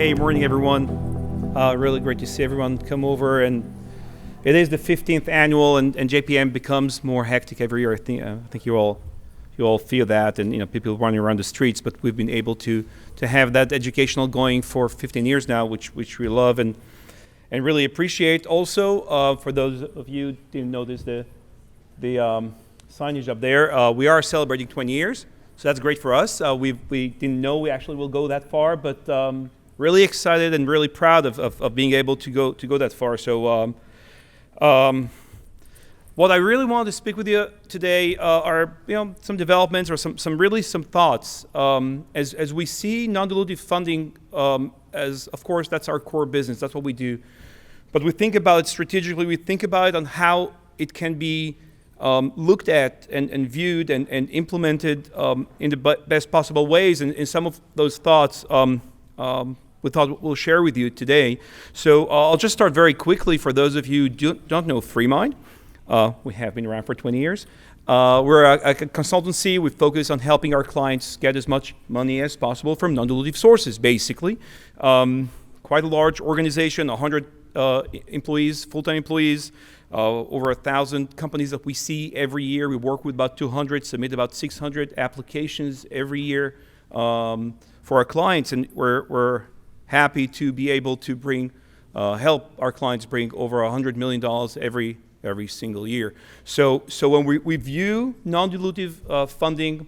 Hey, morning everyone. Really great to see everyone come over, and it is the 15th annual, and JPM becomes more hectic every year. I think you all feel that, and people running around the streets. But we've been able to have that educational going for 15 years now, which we love and really appreciate. Also, for those of you who didn't notice the signage up there, we are celebrating 20 years, so that's great for us. We didn't know we actually will go that far, but really excited and really proud of being able to go that far. So what I really wanted to speak with you today are some developments or some thoughts as we see non-dilutive funding as, of course, that's our core business, that's what we do, but we think about it strategically. We think about it on how it can be looked at and viewed and implemented in the best possible ways, and some of those thoughts we thought we'll share with you today. So I'll just start very quickly for those of you who don't know FreeMind. We have been around for 20 years. We're a consultancy. We focus on helping our clients get as much money as possible from non-dilutive sources, basically. Quite a large organization, 100 employees, full-time employees, over 1,000 companies that we see every year. We work with about 200, submit about 600 applications every year for our clients, and we're happy to be able to help our clients bring over $100 million every single year. So when we view non-dilutive funding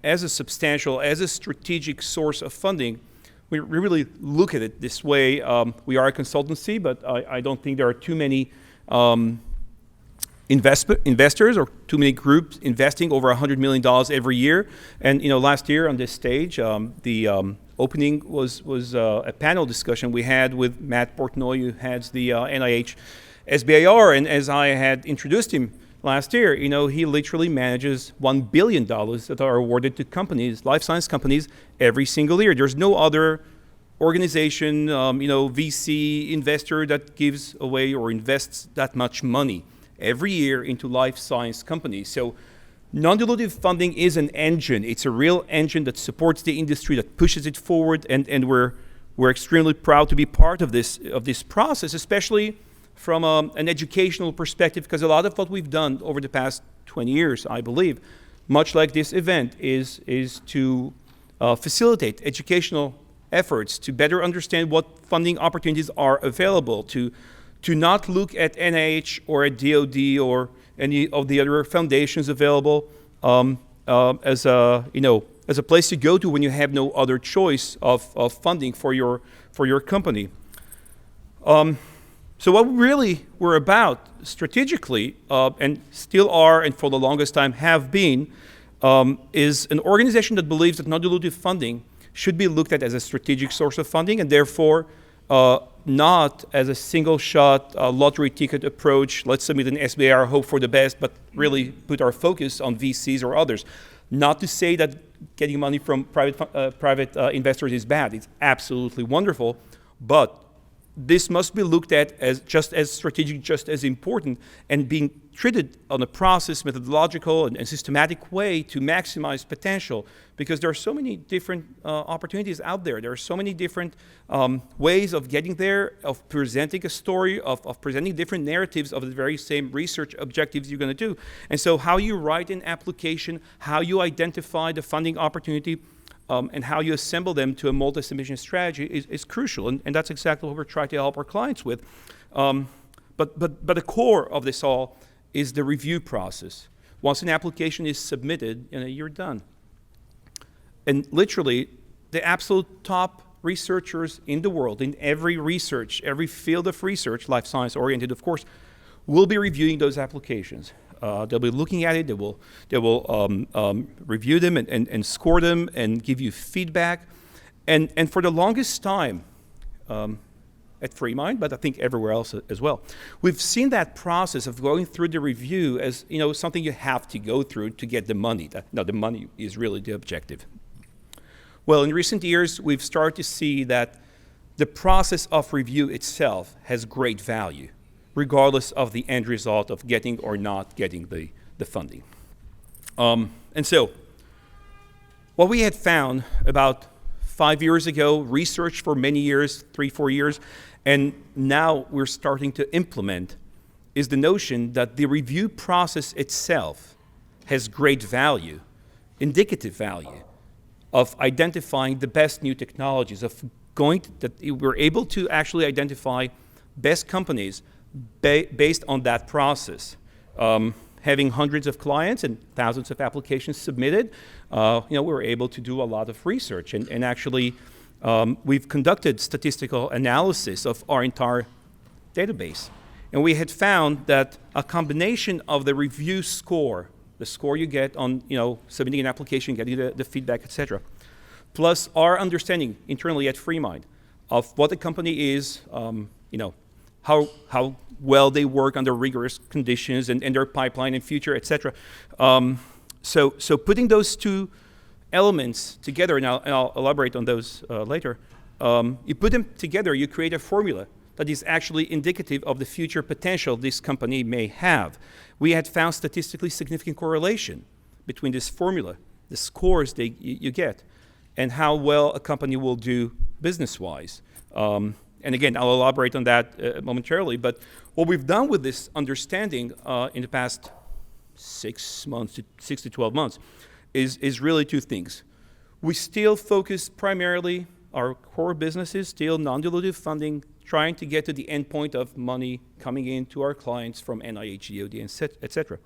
as a strategic source of funding, we really look at it this way. We are a consultancy, but I don't think there are too many investors or too many groups investing over $100 million every year. And last year on this stage, the opening was a panel discussion we had with Matt Portnoy, who heads the NIH SBIR, and as I had introduced him last year, he literally manages $1 billion that are awarded to companies, life science companies, every single year. There's no other organization, VC investor that gives away or invests that much money every year into life science companies. So non-dilutive funding is an engine. It's a real engine that supports the industry, that pushes it forward, and we're extremely proud to be part of this process, especially from an educational perspective, because a lot of what we've done over the past 20 years, I believe, much like this event, is to facilitate educational efforts to better understand what funding opportunities are available, to not look at NIH or at DoD or any of the other foundations available as a place to go to when you have no other choice of funding for your company. So what really we're about strategically, and still are, and for the longest time have been, is an organization that believes that non-dilutive funding should be looked at as a strategic source of funding, and therefore not as a single-shot lottery ticket approach. Let's submit an SBIR, hope for the best, but really put our focus on VCs or others. Not to say that getting money from private investors is bad. It's absolutely wonderful, but this must be looked at as just as strategic, just as important, and being treated on a process, methodological, and systematic way to maximize potential, because there are so many different opportunities out there. There are so many different ways of getting there, of presenting a story, of presenting different narratives of the very same research objectives you're going to do. And so how you write an application, how you identify the funding opportunity, and how you assemble them to a multi-submission strategy is crucial, and that's exactly what we're trying to help our clients with. But the core of this all is the review process. Once an application is submitted, you're done. And literally, the absolute top researchers in the world, in every field of research, life science oriented, of course, will be reviewing those applications. They'll be looking at it. They will review them and score them and give you feedback. And for the longest time at FreeMind, but I think everywhere else as well, we've seen that process of going through the review as something you have to go through to get the money. No, the money is really the objective. Well, in recent years, we've started to see that the process of review itself has great value, regardless of the end result of getting or not getting the funding. And so what we had found about 5 years ago, researched for many years, 3, 4 years, and now we're starting to implement, is the notion that the review process itself has great value, indicative value, of identifying the best new technologies, that we're able to actually identify best companies based on that process. Having hundreds of clients and thousands of applications submitted, we were able to do a lot of research, and actually we've conducted statistical analysis of our entire database. And we had found that a combination of the review score, the score you get on submitting an application, getting the feedback, etc., plus our understanding internally at FreeMind of what the company is, how well they work under rigorous conditions and their pipeline and future, etc. So putting those two elements together, and I'll elaborate on those later, you put them together, you create a formula that is actually indicative of the future potential this company may have. We had found statistically significant correlation between this formula, the scores you get, and how well a company will do business-wise. And again, I'll elaborate on that momentarily, but what we've done with this understanding in the past 6 to 12 months is really two things. We still focus primarily, our core business is still non-dilutive funding, trying to get to the end point of money coming in to our clients from NIH, DoD, et cetera.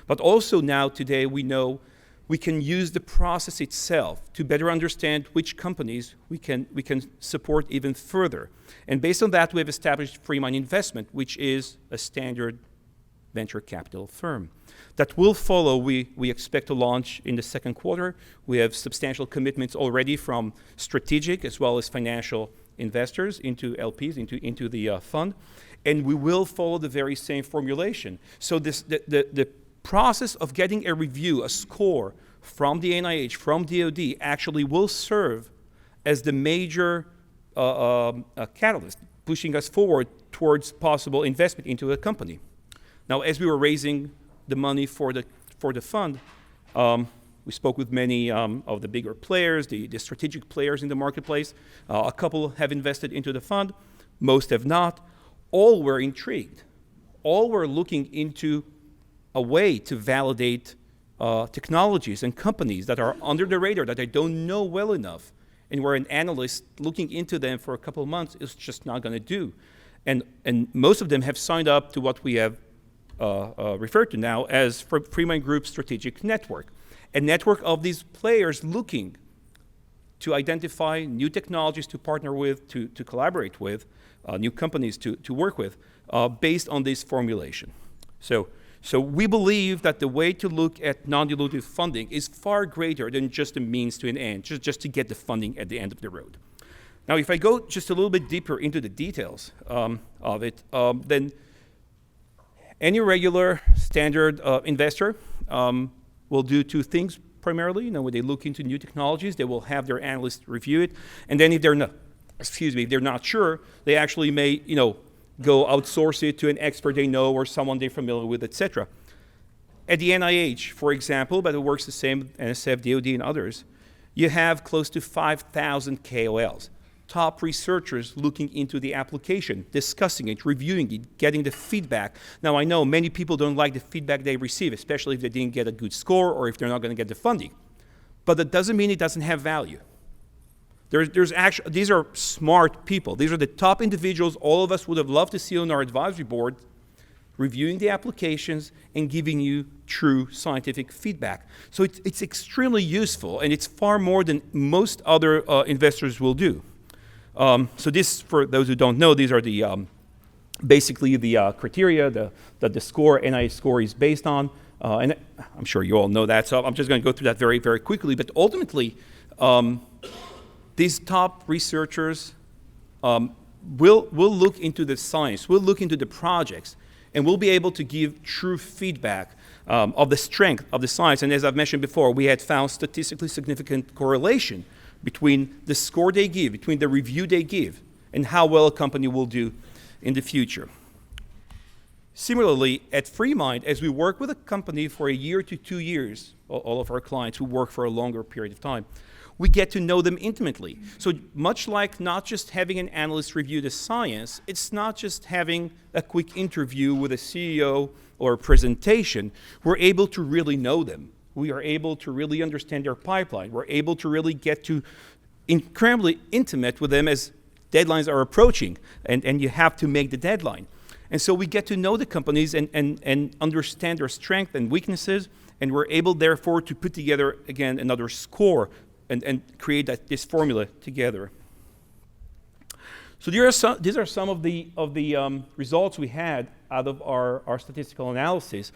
But also now, today, we know we can use the process itself to better understand which companies we can support even further. And based on that, we have established FreeMind Investment, which is a standard venture capital firm. That will follow, we expect to launch in the second quarter. We have substantial commitments already from strategic as well as financial investors into LPs, into the fund. And we will follow the very same formulation. So the process of getting a review, a score from the NIH, from DoD, actually will serve as the major catalyst, pushing us forward towards possible investment into a company. Now, as we were raising the money for the fund, we spoke with many of the bigger players, the strategic players in the marketplace. A couple have invested into the fund, most have not. All were intrigued. All were looking into a way to validate technologies and companies that are under the radar, that I don't know well enough, and where an analyst looking into them for a couple of months is just not going to do. And most of them have signed up to what we have referred to now as FreeMind Group Strategic Network, a network of these players looking to identify new technologies to partner with, to collaborate with, new companies to work with, based on this formulation. So we believe that the way to look at non-dilutive funding is far greater than just a means to an end, just to get the funding at the end of the road. Now, if I go just a little bit deeper into the details of it, then any regular standard investor will do two things primarily. When they look into new technologies, they will have their analyst review it, and then if they're not sure, they actually may, go outsource it to an expert they know or someone they're familiar with, etc. At the NIH, for example, but it works the same, NSF, DoD, and others, you have close to 5,000 KOLs, top researchers looking into the application, discussing it, reviewing it, getting the feedback. Now, I know many people don't like the feedback they receive, especially if they didn't get a good score or if they're not going to get the funding. But that doesn't mean it doesn't have value. These are smart people. These are the top individuals all of us would have loved to see on our advisory board, reviewing the applications and giving you true scientific feedback. So it's extremely useful, and it's far more than most other investors will do. So this, for those who don't know, these are the basically the criteria that the score, NIH score, is based on. And I'm sure you all know that, so I'm just going to go through that very, very quickly. But ultimately, these top researchers will look into the science, will look into the projects, and will be able to give true feedback of the strength of the science. And as I've mentioned before, we had found statistically significant correlation between the score they give, between the review they give, and how well a company will do in the future. Similarly, at FreeMind, as we work with a company for a year to 2 years, all of our clients who work for a longer period of time, we get to know them intimately. So much like not just having an analyst review the science, it's not just having a quick interview with a CEO or a presentation. We're able to really know them. We are able to really understand their pipeline. We're able to really get to incredibly intimate with them as deadlines are approaching, and you have to make the deadline. And so we get to know the companies and understand their strengths and weaknesses, and we're able, therefore, to put together, again, another score and create this formula together. So these are some of the results we had out of our statistical analysis.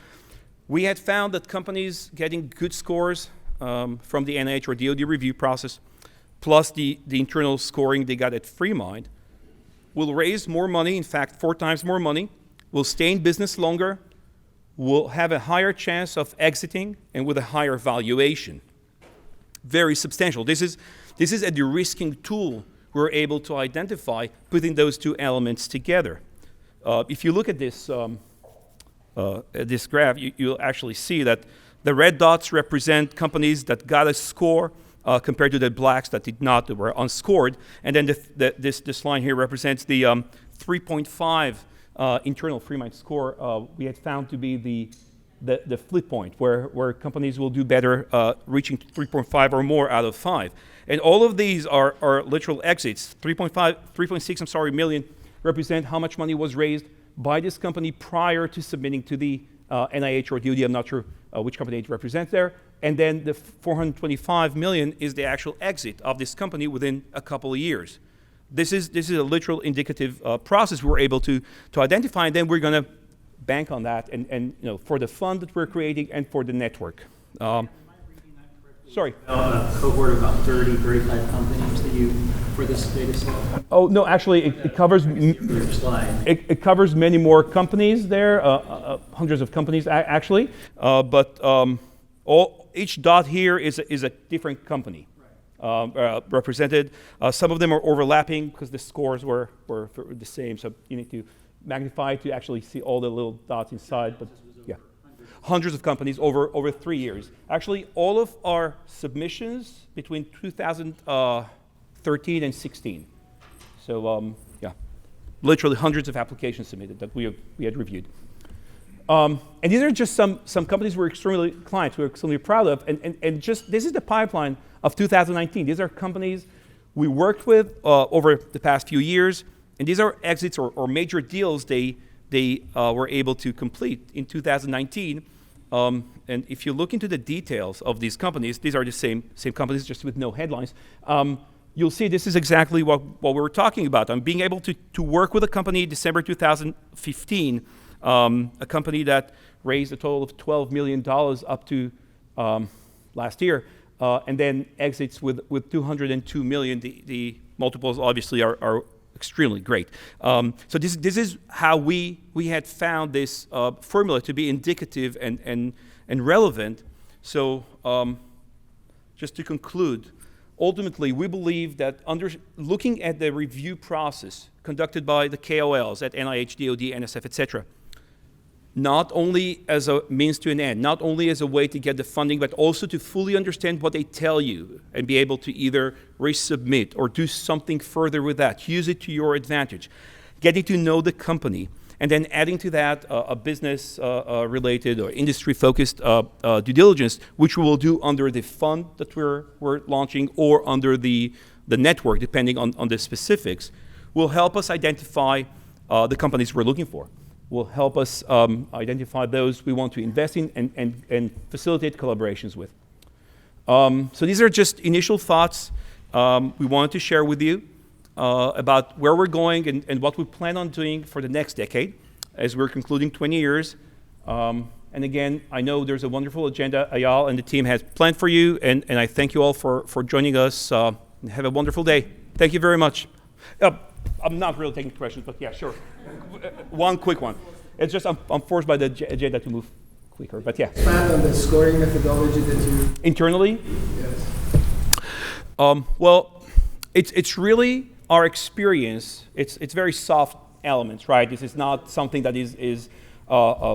We had found that companies getting good scores from the NIH or DoD review process, plus the internal scoring they got at FreeMind, will raise more money, in fact, 4 times more money, will stay in business longer, will have a higher chance of exiting, and with a higher valuation. Very substantial. This is a de-risking tool we're able to identify, putting those 2 elements together. If you look at this graph, you'll actually see that the red dots represent companies that got a score compared to the blacks that did not, that were unscored. And then this line here represents the 3.5 internal FreeMind score we had found to be the flip point, where companies will do better reaching 3.5 or more out of 5. And all of these are literal exits. 3.6 million represent how much money was raised by this company prior to submitting to the NIH or DoD. I'm not sure which company it represents there. And then the 425 million is the actual exit of this company within a couple of years. This is a literal indicative process we're able to identify, and then we're going to bank on that and for the fund that we're creating and for the network. Sorry. A cohort of about 30, 35 companies that you, for this data set? Oh, no, actually, it covers it covers many more companies there, hundreds of companies actually, but each dot here is a different company represented. Some of them are overlapping because the scores were the same, so you need to magnify to actually see all the little dots inside, but yeah. Hundreds of companies over 3 years. Actually, all of our submissions between 2013 and 16. So yeah, literally hundreds of applications submitted that we had reviewed. And these are just some companies we're extremely proud of, and just this is the pipeline of 2019. These are companies we worked with over the past few years, and these are exits or major deals they were able to complete in 2019. And if you look into the details of these companies, these are the same companies, just with no headlines. You'll see this is exactly what we were talking about. I'm being able to work with a company December 2015, a company that raised a total of $12 million up to last year, and then exits with 202 million. The multiples obviously are extremely great. So this is how we had found this formula to be indicative and relevant. So just to conclude, ultimately we believe that looking at the review process conducted by the KOLs at NIH, DoD, NSF, etc., not only as a means to an end, not only as a way to get the funding, but also to fully understand what they tell you and be able to either resubmit or do something further with that, use it to your advantage, getting to know the company, and then adding to that a business-related or industry-focused due diligence, which we will do under the fund that we're launching or under the network, depending on the specifics, will help us identify the companies we're looking for. Will help us identify those we want to invest in and facilitate collaborations with. So these are just initial thoughts we wanted to share with you about where we're going and what we plan on doing for the next decade as we're concluding 20 years. And again, I know there's a wonderful agenda Ayal and the team has planned for you, and I thank you all for joining us. Have a wonderful day. Thank you very much. I'm not really taking questions, but yeah, sure. One quick one. It's just I'm forced by the agenda to move quicker, but yeah. Expand on the scoring methodology that you... Internally? Yes. Well, it's really our experience. It's very soft elements, right? This is not something that is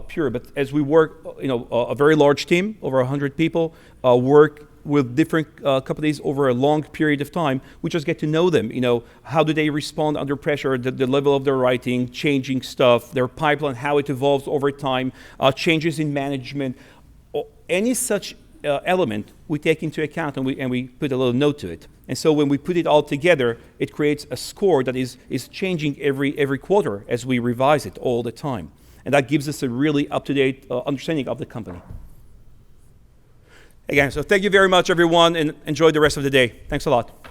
pure, but as we work, a very large team, over 100 people, work with different companies over a long period of time. We just get to know them. You know, how do they respond under pressure, the level of their writing, changing stuff, their pipeline, how it evolves over time, changes in management. Any such element we take into account, and we put a little note to it. And so when we put it all together, it creates a score that is changing every quarter as we revise it all the time. And that gives us a really up-to-date understanding of the company. Again, so thank you very much, everyone, and enjoy the rest of the day. Thanks a lot.